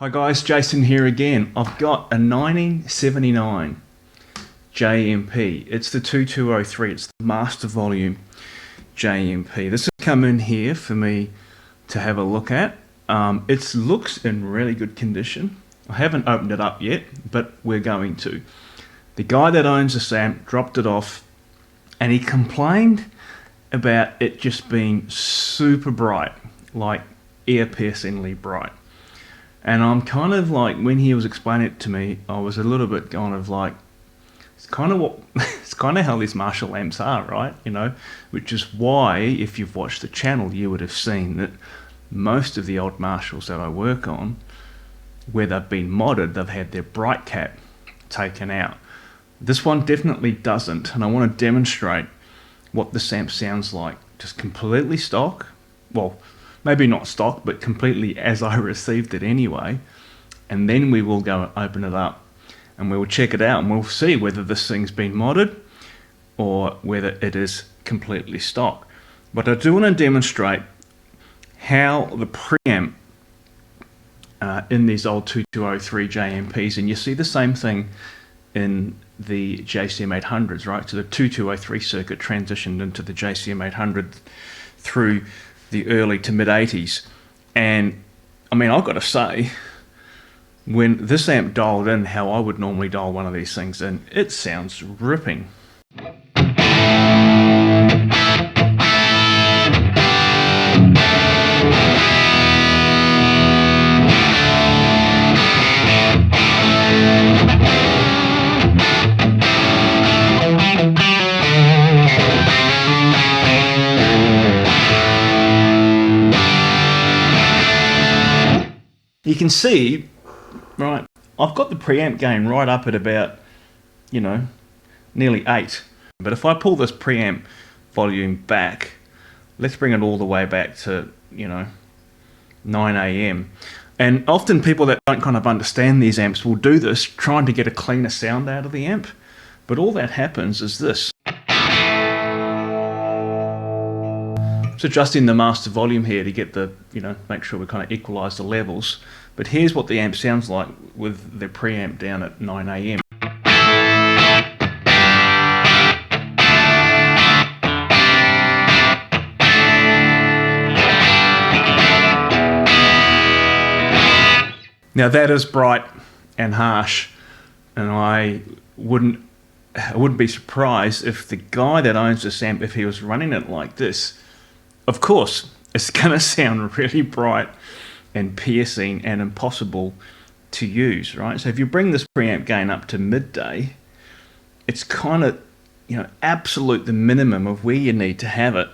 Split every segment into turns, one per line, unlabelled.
Hi guys, Jason here again. I've got a 1979 JMP. It's the 2203, it's the master volume JMP. This has come in here for me to have a look at. It looks in really good condition. I haven't opened it up yet, but we're going to. The guy that owns this amp dropped it off and he complained about it just being super bright, like ear-piercingly bright. And I'm kind of like, when he was explaining it to me, I was a little bit kind of like, it's kind of how these Marshall amps are, right? You know, which is why, if you've watched the channel, you would have seen that most of the old Marshalls that I work on, where they've been modded, they've had their bright cap taken out. This one definitely doesn't, and I want to demonstrate what this amp sounds like. Just completely stock. Well, maybe not stock, but completely as I received it anyway. And then we will go and open it up and we will check it out and we'll see whether this thing's been modded or whether it is completely stock. But I do want to demonstrate how the preamp in these old 2203 JMPs, and you see the same thing in the JCM 800s, right? So the 2203 circuit transitioned into the JCM 800 through the early to mid 80s. And I mean, I've got to say, when this amp dialed in how I would normally dial one of these things in, it sounds ripping. You can see, right, I've got the preamp gain right up at about, you know, nearly 8. But if I pull this preamp volume back, let's bring it all the way back to, you know, 9 AM. And often people that don't kind of understand these amps will do this, trying to get a cleaner sound out of the amp. But all that happens is this. So adjusting the master volume here to get the, you know, make sure we kind of equalize the levels. But here's what the amp sounds like with the preamp down at 9 AM. Now that is bright and harsh, and I wouldn't be surprised if the guy that owns this amp, if he was running it like this, of course, it's going to sound really bright and piercing and impossible to use, right? So if you bring this preamp gain up to midday, it's kind of, you know, absolute the minimum of where you need to have it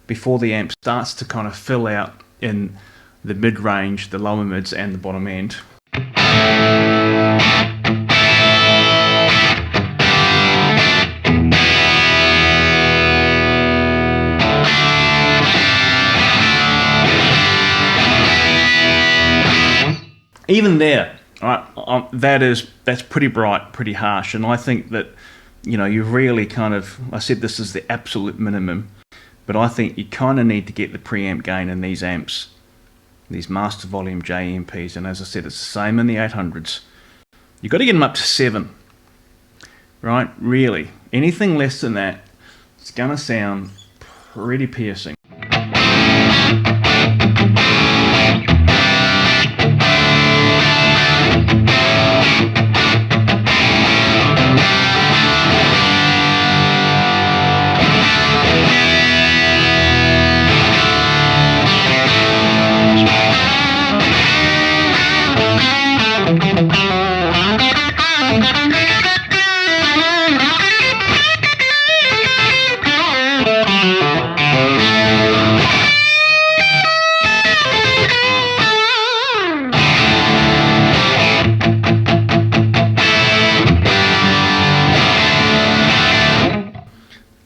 before the amp starts to kind of fill out in the mid-range, the lower mids and the bottom end. Even there, right, that's pretty bright, pretty harsh, and I think that, you know, you really kind of, I said this is the absolute minimum, but I think you kind of need to get the preamp gain in these amps, these master volume JMPs, and as I said, it's the same in the 800s. You've got to get them up to 7, right? Really, anything less than that, it's going to sound pretty piercing.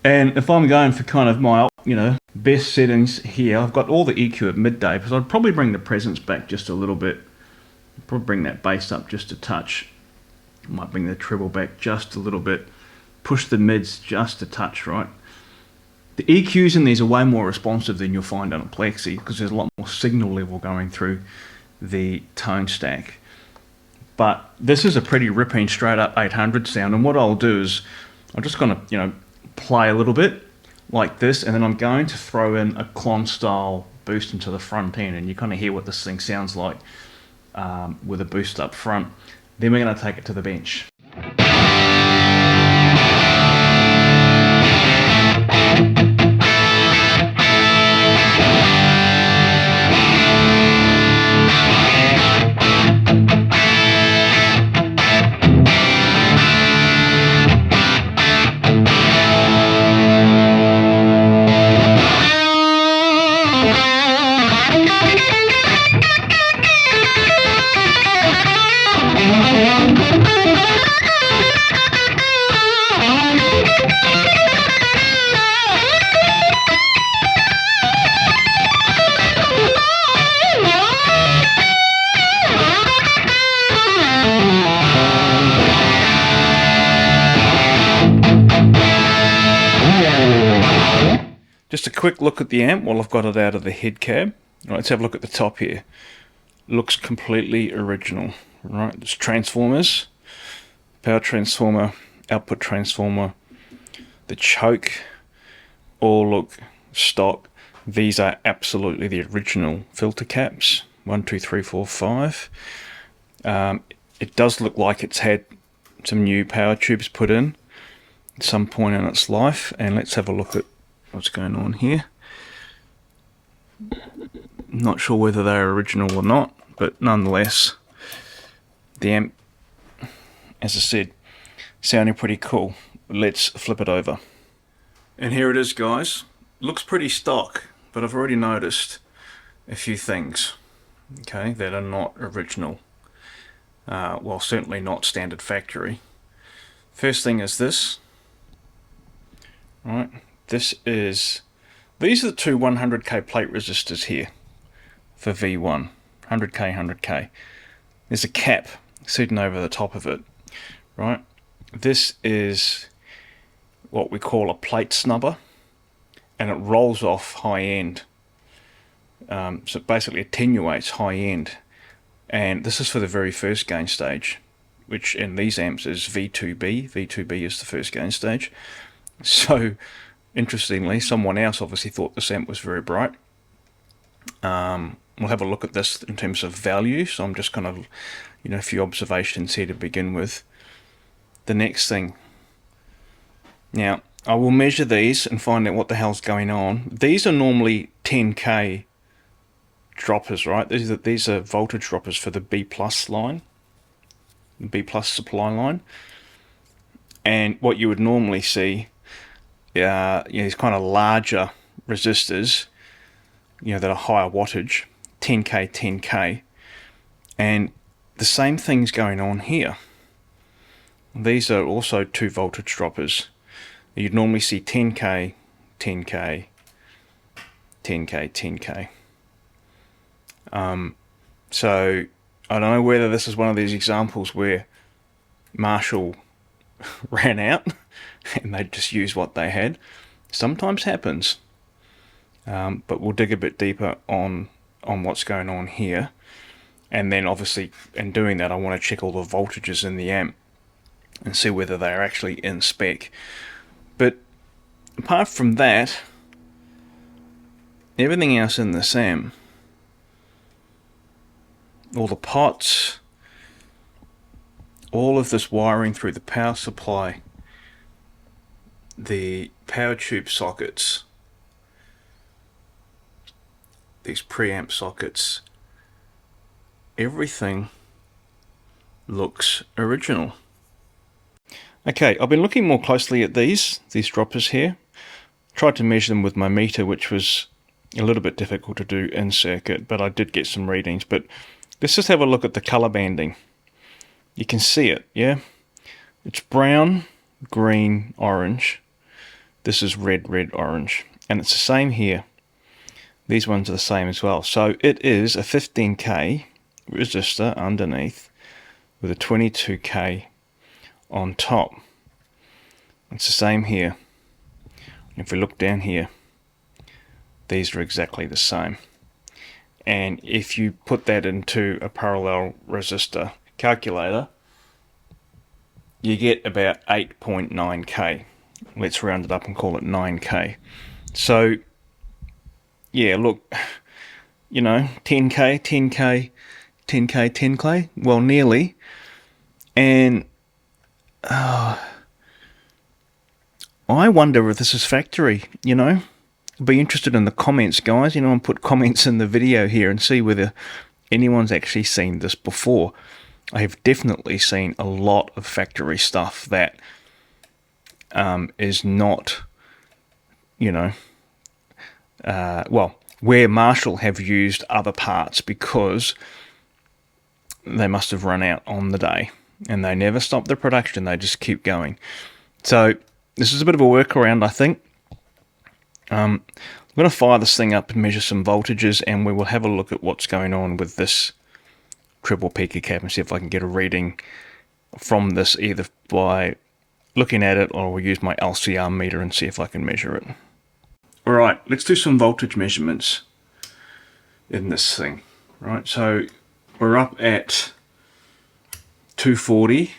And if I'm going for kind of my, you know, best settings here, I've got all the EQ at midday, because I'd probably bring the presence back just a little bit. Probably bring that bass up just a touch. Might bring the treble back just a little bit. Push the mids just a touch, right? The EQs in these are way more responsive than you'll find on a Plexi, because there's a lot more signal level going through the tone stack. But this is a pretty ripping straight up 800 sound, and what I'll do is I'm just going to play a little bit like this, and then I'm going to throw in a clon style boost into the front end, and you kind of hear what this thing sounds like with a boost up front. Then we're going to take it to the bench. Just a quick look at the amp while I've got it out of the head cab. Right, let's have a look at the top here. Looks completely original. Right, there's transformers, power transformer, output transformer, the choke, all look stock. These are absolutely the original filter caps. 1, 2, 3, 4, 5. It does look like it's had some new power tubes put in at some point in its life, and let's have a look at what's going on here. Not sure whether they're original or not, but nonetheless, the amp, as I said, sounding pretty cool. Let's flip it over. And here it is, guys. Looks pretty stock, but I've already noticed a few things, okay, that are not original. Well, certainly not standard factory. First thing is this. Right. These are the two 100k plate resistors here for V1, 100k, 100k. There's a cap sitting over the top of it, right? This is what we call a plate snubber, and it rolls off high end. So it basically attenuates high end, and this is for the very first gain stage, which in these amps is V2B. V2B is the first gain stage. So interestingly, someone else obviously thought this amp was very bright. We'll have a look at this in terms of value. So I'm just kind of, a few observations here to begin with. The next thing. Now, I will measure these and find out what the hell's going on. These are normally 10k droppers, right? These are voltage droppers for the B plus line, B plus supply line. And what you would normally see, these kind of larger resistors, that are higher wattage, 10k, 10k, and the same thing's going on here. These are also 2 voltage droppers. You'd normally see 10k, 10k, 10k, 10k. So I don't know whether this is one of these examples where Marshall ran out and they just used what they had. Sometimes happens, but we'll dig a bit deeper on what's going on here, and then obviously in doing that I want to check all the voltages in the amp and see whether they're actually in spec. But apart from that, everything else in this amp, all the pots, all of this wiring through the power supply, the power tube sockets, these preamp sockets, everything looks original. Okay, I've been looking more closely at these droppers here. Tried to measure them with my meter, which was a little bit difficult to do in circuit, but I did get some readings. But let's just have a look at the color banding. You can see it, yeah? It's brown, green, orange. This is red, orange. And it's the same here. These ones are the same as well. So it is a 15k resistor underneath with a 22k on top. It's the same here. If we look down here, these are exactly the same. And if you put that into a parallel resistor calculator, you get about 8.9k. Let's round it up and call it 9k. So yeah, look, 10k, 10k, 10k, 10k, well, nearly. And I wonder if this is factory, Be interested in the comments, guys, and put comments in the video here and see whether anyone's actually seen this before. I have definitely seen a lot of factory stuff that is not, where Marshall have used other parts because they must have run out on the day and they never stop the production, they just keep going. So this is a bit of a workaround, I think. I'm going to fire this thing up and measure some voltages, and we will have a look at what's going on with this triple peaker cap and see if I can get a reading from this, either by looking at it or we'll use my LCR meter and see if I can measure it. Alright, let's do some voltage measurements in this thing. Right, so we're up at 240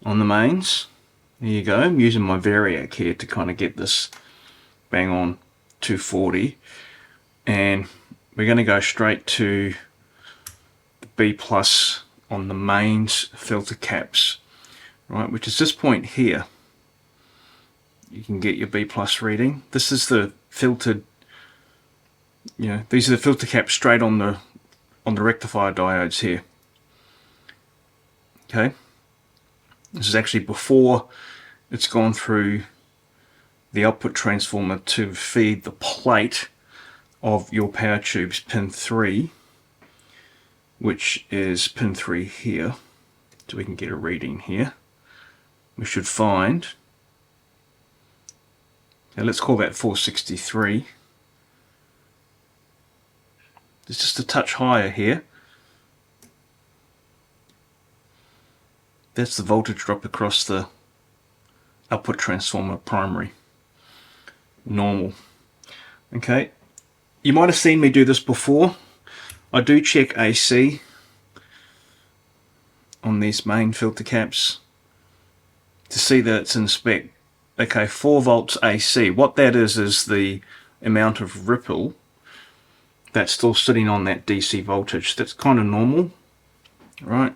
on the mains. There you go. I'm using my variac here to kind of get this bang on 240, and we're going to go straight to the B plus on the mains filter caps, right, which is this point here. You can get your B plus reading. This is the filtered, these are the filter caps straight on the rectifier diodes here. Okay, this is actually before it's gone through the output transformer to feed the plate of your power tubes, pin 3, which is pin 3 here. So we can get a reading here. We should find, let's call that 463. It's just a touch higher here. That's the voltage drop across the output transformer primary. Normal. Okay, you might have seen me do this before. I do check AC on these main filter caps to see that it's in spec. Okay, 4 volts AC. What that is the amount of ripple that's still sitting on that DC voltage. That's kind of normal, right?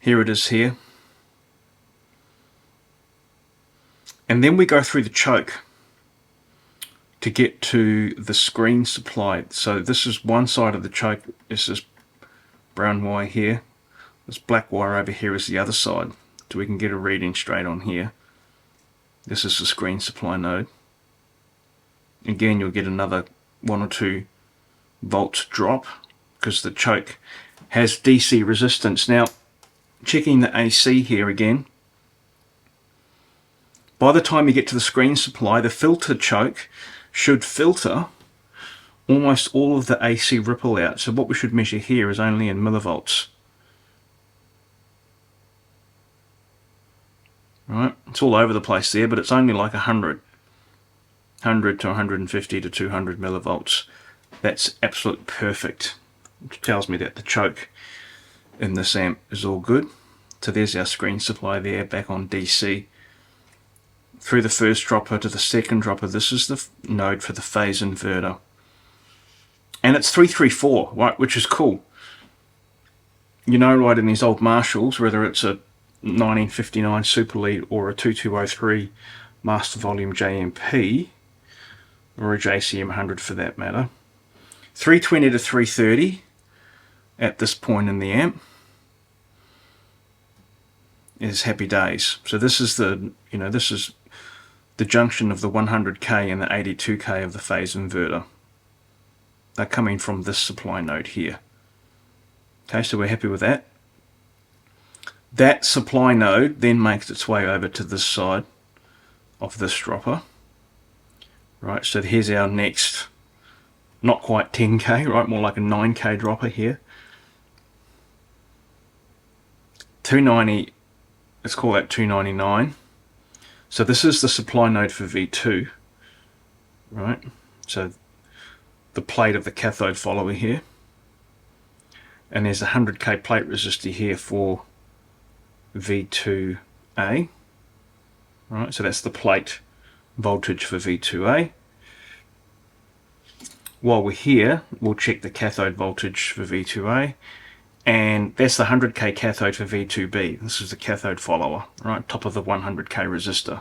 Here it is here. And then we go through the choke to get to the screen supply. So this is one side of the choke. This is brown wire here. This black wire over here is the other side. So we can get a reading straight on here. This is the screen supply node. Again, you'll get another 1 or 2 volts drop because the choke has DC resistance. Now, checking the AC here again. By the time you get to the screen supply, the filter choke should filter almost all of the AC ripple out. So what we should measure here is only in millivolts. Right, it's all over the place there, but it's only like 100 to 150 to 200 millivolts. That's absolutely perfect, which tells me that the choke in this amp is all good. So there's our screen supply there, back on DC. Through the first dropper to the second dropper, this is the node for the phase inverter. And it's 334, right, which is cool. Right in these old Marshalls, whether it's a 1959 Super Lead or a 2203 Master Volume JMP, or a JCM 100 for that matter, 320 to 330 at this point in the amp is happy days. So this is the, this is the junction of the 100k and the 82k of the phase inverter. They're coming from this supply node here. Okay, so we're happy with that. That supply node then makes its way over to this side of this dropper. Right, so here's our next, not quite 10k, right, more like a 9k dropper here. 290, let's call that 299. So this is the supply node for V2, right? So the plate of the cathode follower here, and there's a 100k plate resistor here for V2A. Right, so that's the plate voltage for V2A. While we're here, we'll check the cathode voltage for V2A, and that's the 100k cathode for V2B. This is the cathode follower, right, top of the 100k resistor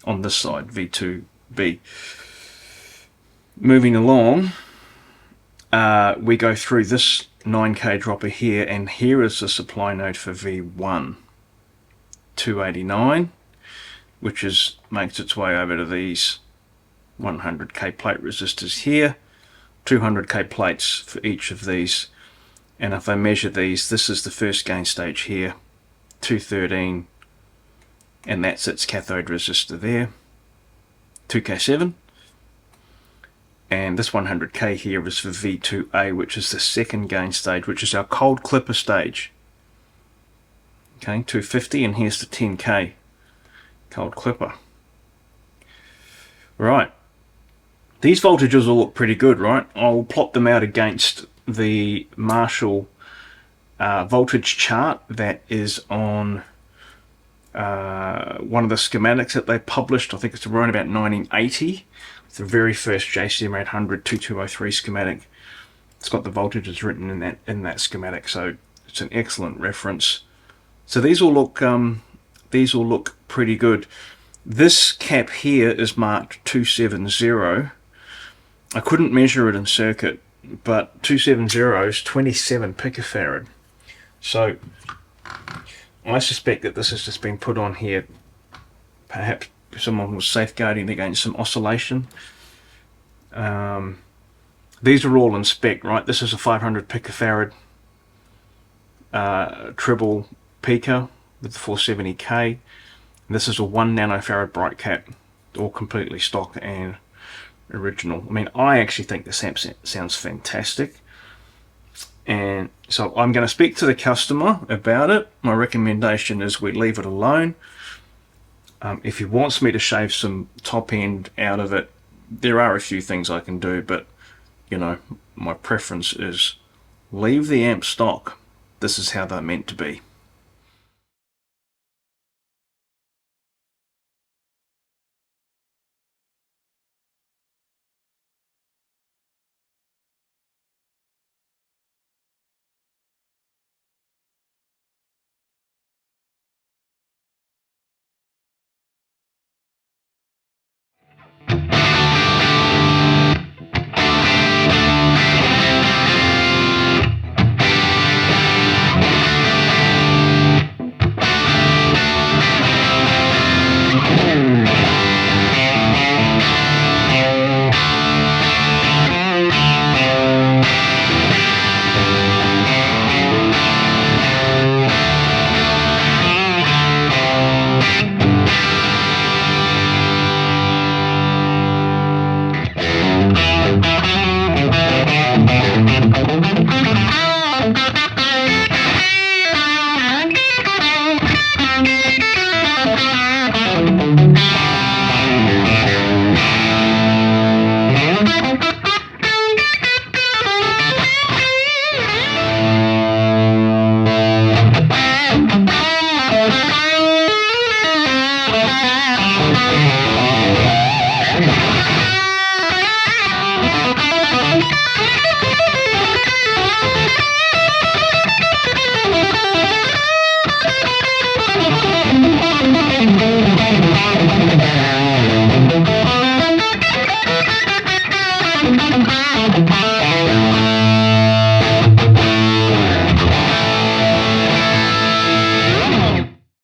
on this side, V2B. Moving along, we go through this 9k dropper here, and here is the supply node for V1, 289, which makes its way over to these 100k plate resistors here, 200k plates for each of these. And if I measure these, this is the first gain stage here, 213, and that's its cathode resistor there, 2k7. And this 100k here is for V2A, which is the second gain stage, which is our cold clipper stage. Okay, 250, and here's the 10k cold clipper. Right, these voltages will look pretty good, right? I'll plot them out against the Marshall voltage chart that is on one of the schematics that they published. I think it's around about 1980. It's the very first JCM 800 2203 schematic. It's got the voltages written in that schematic, so it's an excellent reference. So these will look pretty good. This cap here is marked 270. I couldn't measure it in circuit, but 270 is 27 picofarad. So I suspect that this has just been put on here. Perhaps someone was safeguarding against some oscillation. These are all in spec, right? This is a 500 picofarad treble peaker with the 470k. This is a 1 nanofarad bright cap, all completely stock and original. I mean, I actually think this amp sounds fantastic, and so I'm going to speak to the customer about it. My recommendation is we leave it alone. If he wants me to shave some top end out of it, there are a few things I can do, but you know, my preference is leave the amp stock. This is how they're meant to be.